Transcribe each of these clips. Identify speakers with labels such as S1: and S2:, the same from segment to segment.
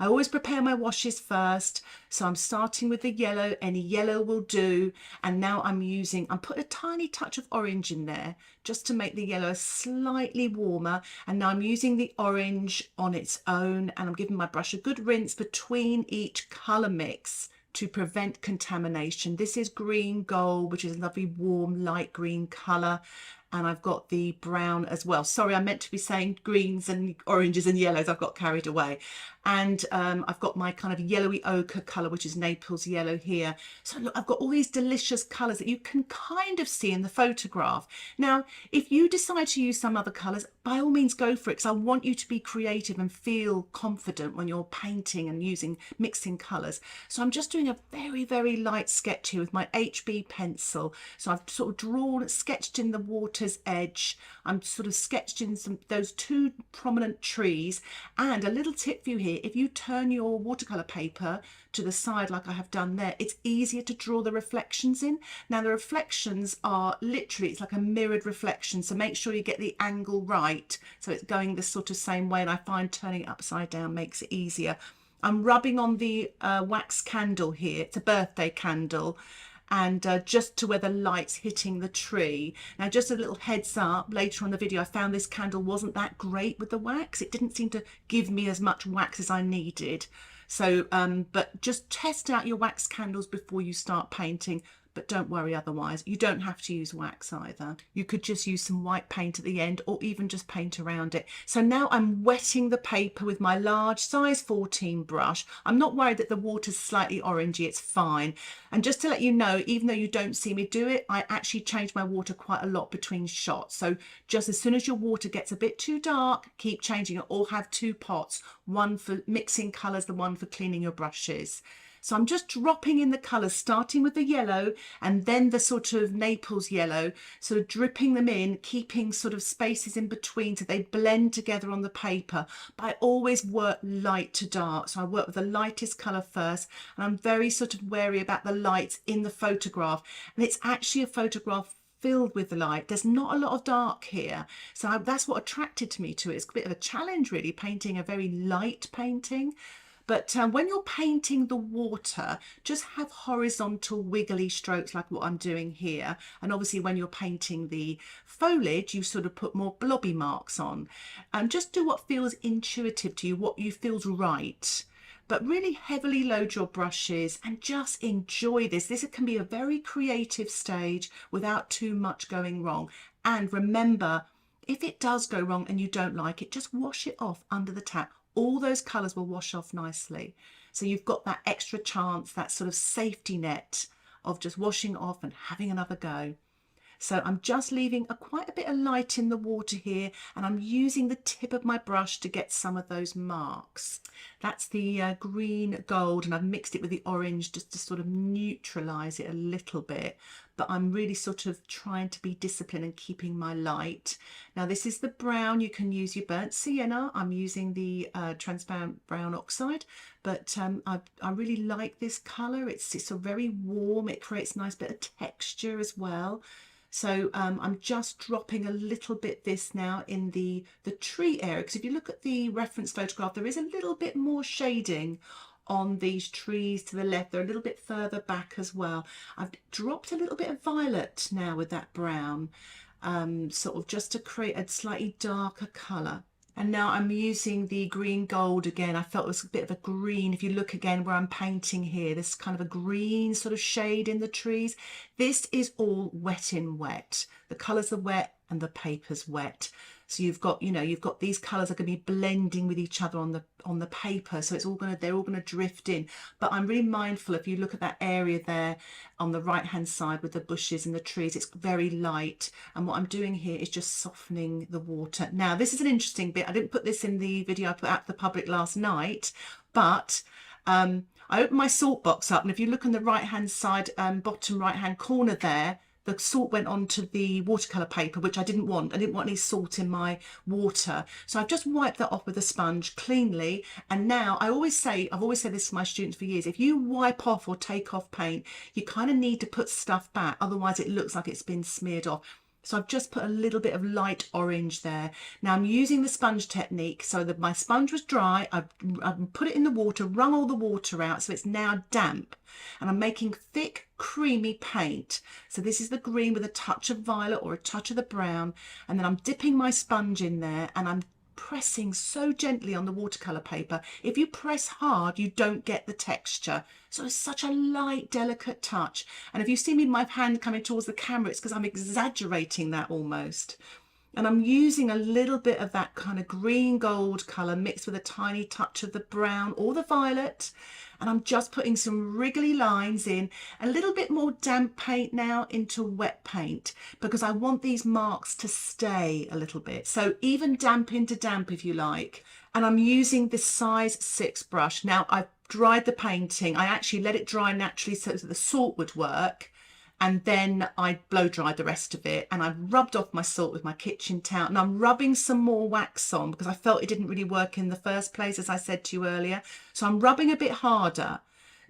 S1: I always prepare my washes first. So I'm starting with the yellow, any yellow will do. And now I'm put a tiny touch of orange in there just to make the yellow slightly warmer. And now I'm using the orange on its own, and I'm giving my brush a good rinse between each colour mix to prevent contamination. This is green gold, which is a lovely warm light green colour. And I've got the brown as well. Sorry, I meant to be saying greens and oranges and yellows. I've got carried away. And I've got my kind of yellowy ochre colour, which is Naples yellow here. So look, I've got all these delicious colours that you can kind of see in the photograph. Now, if you decide to use some other colours, by all means go for it, because I want you to be creative and feel confident when you're painting and mixing colours. So I'm just doing a very, very light sketch here with my HB pencil. So I've sort of sketched in the water's edge. I'm sort of sketched in those two prominent trees. And a little tip for you here, if you turn your watercolour paper to the side like I have done there, it's easier to draw the reflections in. Now the reflections are literally, it's like a mirrored reflection, so make sure you get the angle right so it's going the sort of same way, and I find turning it upside down makes it easier. I'm rubbing on the wax candle here. It's a birthday candle, and just to where the light's hitting the tree. Now just a little heads up, later on in the video I found this candle wasn't that great with the wax. It didn't seem to give me as much wax as I needed. So but just test out your wax candles before you start painting. But don't worry otherwise. You don't have to use wax either. You could just use some white paint at the end, or even just paint around it. So now I'm wetting the paper with my large size 14 brush. I'm not worried that the water's slightly orangey, it's fine. And just to let you know, even though you don't see me do it, I actually change my water quite a lot between shots. So just as soon as your water gets a bit too dark, keep changing it, or have two pots, one for mixing colours, the one for cleaning your brushes. So I'm just dropping in the colours, starting with the yellow and then the sort of Naples yellow, sort of dripping them in, keeping sort of spaces in between so they blend together on the paper. But I always work light to dark. So I work with the lightest colour first, and I'm very sort of wary about the lights in the photograph. And it's actually a photograph filled with the light. There's not a lot of dark here. So that's what attracted me to it. It's a bit of a challenge really, painting a very light painting. But when you're painting the water, just have horizontal wiggly strokes like what I'm doing here. And obviously when you're painting the foliage, you sort of put more blobby marks on. And just do what feels intuitive to you, what you feels right. But really heavily load your brushes and just enjoy this. This can be a very creative stage without too much going wrong. And remember, if it does go wrong and you don't like it, just wash it off under the tap. All those colours will wash off nicely. So you've got that extra chance, that sort of safety net of just washing off and having another go. So I'm just leaving quite a bit of light in the water here, and I'm using the tip of my brush to get some of those marks. That's the green gold, and I've mixed it with the orange just to sort of neutralise it a little bit. But I'm really sort of trying to be disciplined and keeping my light. Now this is the brown. You can use your burnt sienna. I'm using the transparent brown oxide, but I really like this colour. It's a very warm. It creates a nice bit of texture as well. So I'm just dropping a little bit this now in the tree area, because if you look at the reference photograph, there is a little bit more shading on these trees to the left. They're a little bit further back as well. I've dropped a little bit of violet now with that brown, sort of just to create a slightly darker colour. And now I'm using the green gold again. I felt it was a bit of a green. If you look again where I'm painting here, this kind of a green sort of shade in the trees. This is all wet in wet. The colours are wet and the paper's wet. So you've got, you know, you've got these colours are going to be blending with each other on the paper. So they're all going to drift in. But I'm really mindful, if you look at that area there on the right hand side with the bushes and the trees, it's very light. And what I'm doing here is just softening the water. Now this is an interesting bit. I didn't put this in the video I put out to the public last night, but I opened my salt box up, and if you look on the right hand side, bottom right hand corner there, the salt went onto the watercolour paper, which I didn't want. I didn't want any salt in my water. So I've just wiped that off with a sponge cleanly. And now I've always said this to my students for years, if you wipe off or take off paint, you kind of need to put stuff back. Otherwise it looks like it's been smeared off. So I've just put a little bit of light orange there. Now I'm using the sponge technique so that my sponge was dry. I've put it in the water, wrung all the water out, so it's now damp. And I'm making thick, creamy paint. So this is the green with a touch of violet or a touch of the brown. And then I'm dipping my sponge in there and I'm pressing so gently on the watercolor paper. If you press hard, you don't get the texture. So it's such a light, delicate touch. And if you see me my hand coming towards the camera, it's because I'm exaggerating that almost. And I'm using a little bit of that kind of green gold colour mixed with a tiny touch of the brown or the violet. And I'm just putting some wriggly lines in, a little bit more damp paint now into wet paint, because I want these marks to stay a little bit. So even damp into damp if you like. And I'm using this size 6 brush. Now I've dried the painting. I actually let it dry naturally so that the salt would work. And then I blow dried the rest of it, and I've rubbed off my salt with my kitchen towel, and I'm rubbing some more wax on because I felt it didn't really work in the first place, as I said to you earlier. So I'm rubbing a bit harder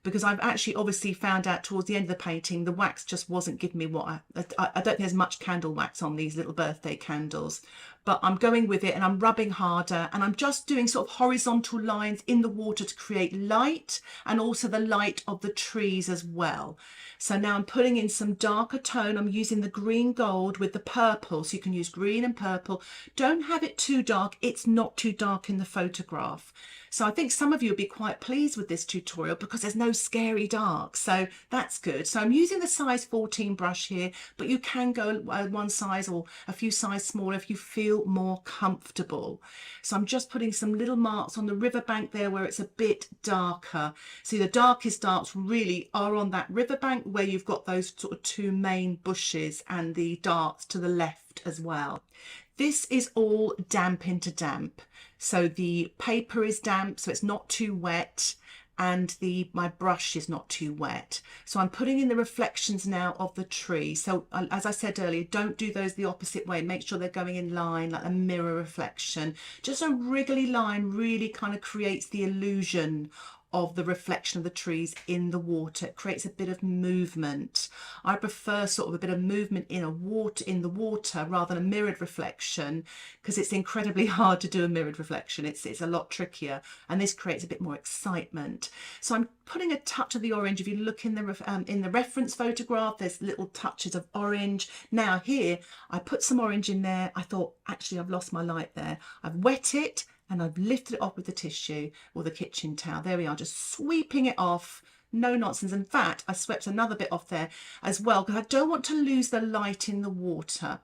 S1: because I've actually obviously found out towards the end of the painting the wax just wasn't giving me what I don't think there's much candle wax on these little birthday candles, but I'm going with it and I'm rubbing harder, and I'm just doing sort of horizontal lines in the water to create light and also the light of the trees as well. So now I'm putting in some darker tone. I'm using the green gold with the purple, so you can use green and purple. Don't have it too dark. It's not too dark in the photograph. So I think some of you will be quite pleased with this tutorial because there's no scary dark, so that's good. So I'm using the size 14 brush here, but you can go one size or a few sizes smaller if you feel more comfortable. So I'm just putting some little marks on the riverbank there where it's a bit darker. See, the darkest darks really are on that riverbank where you've got those sort of 2 main bushes and the darks to the left as well. This is all damp into damp. So the paper is damp, so it's not too wet, and my brush is not too wet. So I'm putting in the reflections now of the tree. So as I said earlier, don't do those the opposite way. Make sure they're going in line, like a mirror reflection. Just a wriggly line really kind of creates the illusion of the reflection of the trees in the water. It creates a bit of movement. I prefer sort of a bit of movement in the water rather than a mirrored reflection, because it's incredibly hard to do a mirrored reflection. It's a lot trickier, and this creates a bit more excitement. So I'm putting a touch of the orange. If you look in the reference photograph, there's little touches of orange. Now here I put some orange in there. I thought actually I've lost my light there. I've wet it and I've lifted it off with the tissue or the kitchen towel. There we are, just sweeping it off. No nonsense. In fact, I swept another bit off there as well because I don't want to lose the light in the water.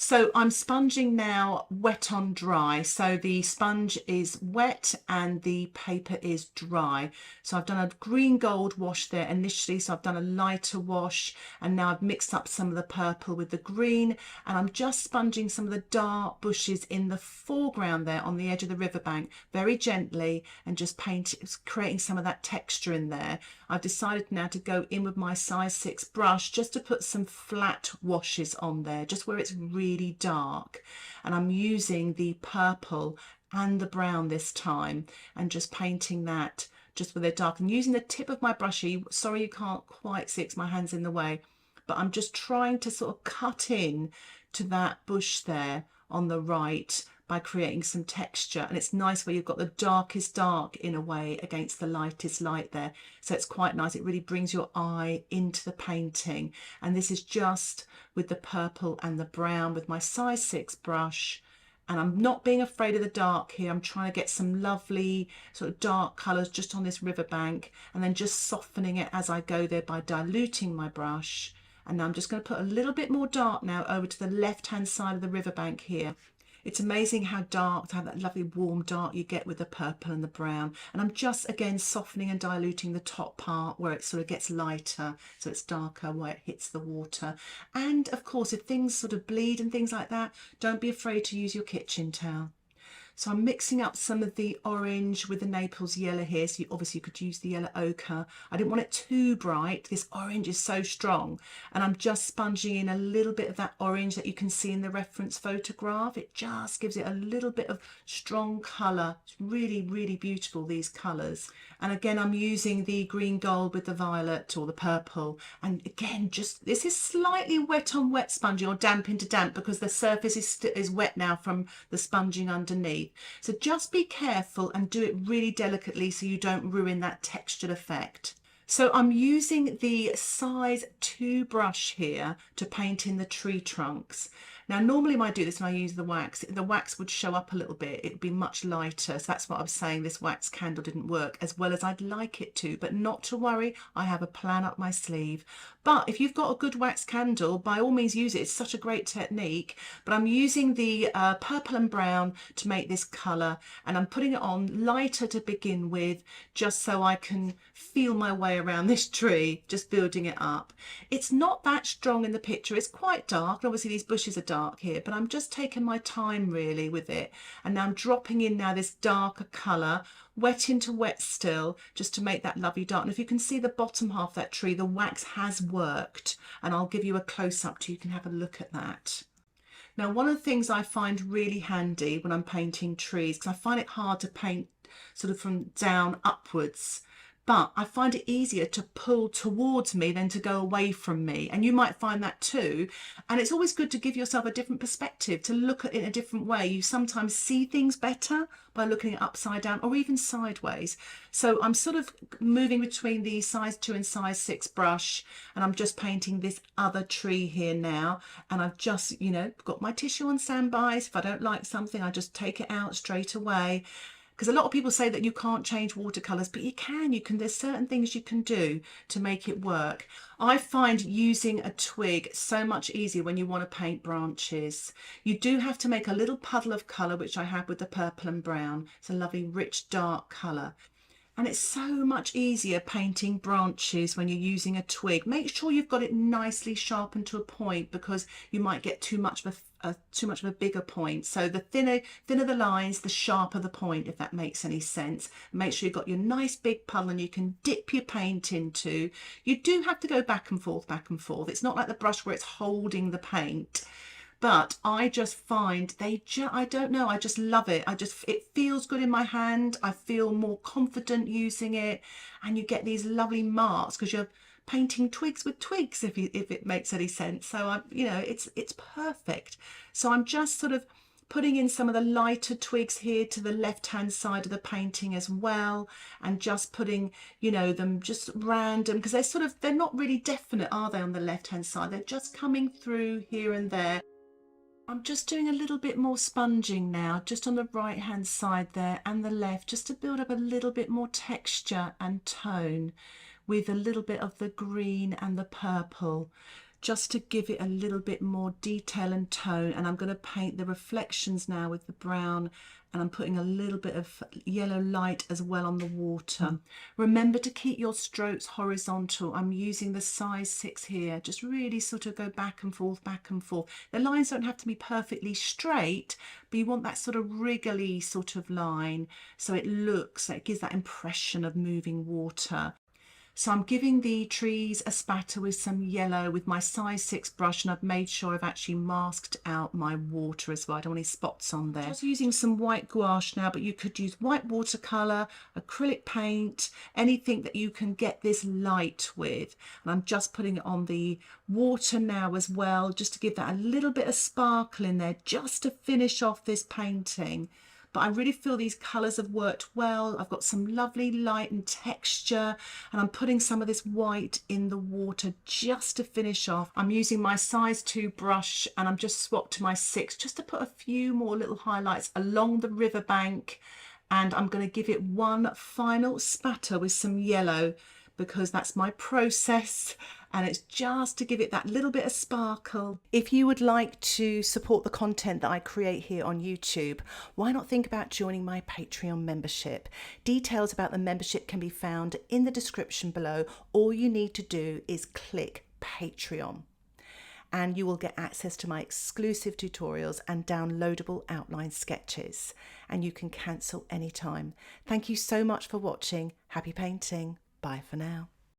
S1: So I'm sponging now wet on dry. So the sponge is wet and the paper is dry. So I've done a green gold wash there initially. So I've done a lighter wash, and now I've mixed up some of the purple with the green, and I'm just sponging some of the dark bushes in the foreground there on the edge of the riverbank very gently, and just creating some of that texture in there. I've decided now to go in with my size 6 brush just to put some flat washes on there, just where it's really dark, and I'm using the purple and the brown this time and just painting that just where they're dark, and using the tip of my brush here. Sorry you can't quite see it, my hand's in the way, but I'm just trying to sort of cut in to that bush there on the right by creating some texture. And it's nice where you've got the darkest dark in a way against the lightest light there, so it's quite nice. It really brings your eye into the painting. And this is just with the purple and the brown with my size 6 brush, and I'm not being afraid of the dark here. I'm trying to get some lovely sort of dark colours just on this riverbank, and then just softening it as I go there by diluting my brush. And now I'm just going to put a little bit more dark now over to the left hand side of the riverbank here. It's amazing how dark, how that lovely warm dark you get with the purple and the brown. And I'm just again softening and diluting the top part where it sort of gets lighter, so it's darker where it hits the water. And of course, if things sort of bleed and things like that, don't be afraid to use your kitchen towel. So I'm mixing up some of the orange with the Naples yellow here. So obviously you could use the yellow ochre. I didn't want it too bright. This orange is so strong. And I'm just sponging in a little bit of that orange that you can see in the reference photograph. It just gives it a little bit of strong colour. It's really, really beautiful, these colours. And again, I'm using the green gold with the violet or the purple. And again, just this is slightly wet on wet sponging, or damp into damp, because the surface is wet now from the sponging underneath. So just be careful and do it really delicately so you don't ruin that textured effect. So I'm using the size 2 brush here to paint in the tree trunks. Now normally when I do this and I use the wax would show up a little bit. It would be much lighter. So that's what I was saying, this wax candle didn't work as well as I'd like it to. But not to worry, I have a plan up my sleeve. But if you've got a good wax candle, by all means use it. It's such a great technique. But I'm using the purple and brown to make this colour, and I'm putting it on lighter to begin with, just so I can feel my way around this tree, just building it up. It's not that strong in the picture. It's quite dark. Obviously these bushes are dark here, but I'm just taking my time really with it. And now I'm dropping in now this darker colour, wet into wet still, just to make that lovely dark. And if you can see the bottom half of that tree, the wax has worked, and I'll give you a close-up so you can have a look at that. Now, one of the things I find really handy when I'm painting trees, because I find it hard to paint sort of from down upwards, but I find it easier to pull towards me than to go away from me. And you might find that too. And it's always good to give yourself a different perspective, to look at it in a different way. You sometimes see things better by looking at upside down or even sideways. So I'm sort of moving between the size 2 and size 6 brush, and I'm just painting this other tree here now. And I've just, you know, got my tissue on standby. So if I don't like something, I just take it out straight away. Because a lot of people say that you can't change watercolours, but you can. There's certain things you can do to make it work. I find using a twig so much easier when you want to paint branches. You do have to make a little puddle of colour, which I have with the purple and brown. It's a lovely rich dark colour. And it's so much easier painting branches when you're using a twig. Make sure you've got it nicely sharpened to a point, because you might get too much of a bigger point. So the thinner the lines, the sharper the point, if that makes any sense. Make sure you've got your nice big puddle and you can dip your paint into. You do have to go back and forth, back and forth. It's not like the brush where it's holding the paint. But I just find I don't know, I just love it. It feels good in my hand. I feel more confident using it, and you get these lovely marks because you're painting twigs with twigs, if it makes any sense. So you know, it's perfect. So I'm just sort of putting in some of the lighter twigs here to the left hand side of the painting as well, and just putting, you know, them just random, because they're not really definite, are they, on the left hand side? They're just coming through here and there. I'm just doing a little bit more sponging now, just on the right hand side there and the left, just to build up a little bit more texture and tone with a little bit of the green and the purple, just to give it a little bit more detail and tone. And I'm going to paint the reflections now with the brown, and I'm putting a little bit of yellow light as well on the water. Remember to keep your strokes horizontal. I'm using the size 6 here, just really sort of go back and forth, back and forth. The lines don't have to be perfectly straight, but you want that sort of wriggly sort of line, so it gives that impression of moving water. So I'm giving the trees a spatter with some yellow with my size 6 brush, and I've made sure I've actually masked out my water as well. I don't want any spots on there. Just using some white gouache now, but you could use white watercolour, acrylic paint, anything that you can get this light with. And I'm just putting it on the water now as well, just to give that a little bit of sparkle in there, just to finish off this painting. But I really feel these colours have worked well. I've got some lovely light and texture, and I'm putting some of this white in the water just to finish off. I'm using my size 2 brush, and I'm just swapped to my 6 just to put a few more little highlights along the riverbank. And I'm going to give it one final spatter with some yellow, because that's my process, and it's just to give it that little bit of sparkle. If you would like to support the content that I create here on YouTube, why not think about joining my Patreon membership? Details about the membership can be found in the description below. All you need to do is click Patreon. and you will get access to my exclusive tutorials and downloadable outline sketches, and you can cancel anytime. Thank you so much for watching. Happy painting. Bye for now.